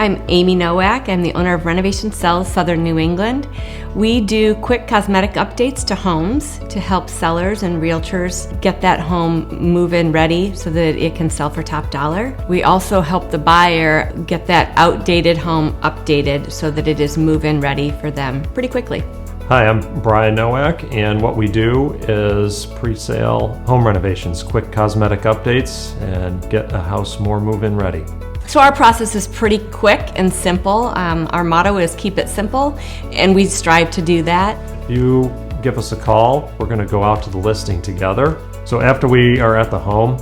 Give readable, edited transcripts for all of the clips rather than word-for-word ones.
I'm Amy Nowak. I'm the owner of Renovation Sells, Southern New England. We do quick cosmetic updates to homes to help sellers and realtors get that home move-in ready so that it can sell for top dollar. We also help the buyer get that outdated home updated so that it is move-in ready for them pretty quickly. Hi, I'm Brian Nowak, and what we do is pre-sale home renovations, quick cosmetic updates, and get a house more move-in ready. So our process is pretty quick and simple. Our motto is keep it simple, and we strive to do that. If you give us a call, we're going to go out to the listing together. So after we are at the home,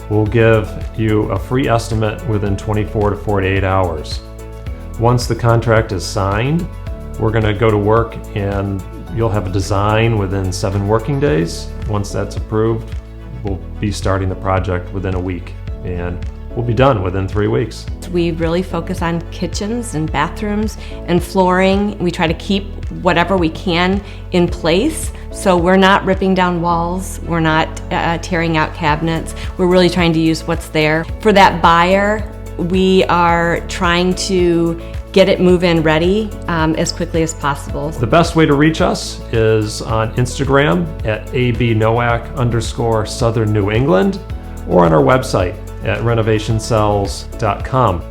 we'll give you a free estimate within 24 to 48 hours. Once the contract is signed, we're going to go to work and you'll have a design within 7 working days. Once that's approved, we'll be starting the project within a week, and we'll be done within 3 weeks. We really focus on kitchens and bathrooms and flooring. We try to keep whatever we can in place. So we're not ripping down walls, we're not tearing out cabinets. We're really trying to use what's there. For that buyer, we are trying to get it move-in ready as quickly as possible. The best way to reach us is on Instagram at abnowak_Southern New England, or on our website at renovationsells.com.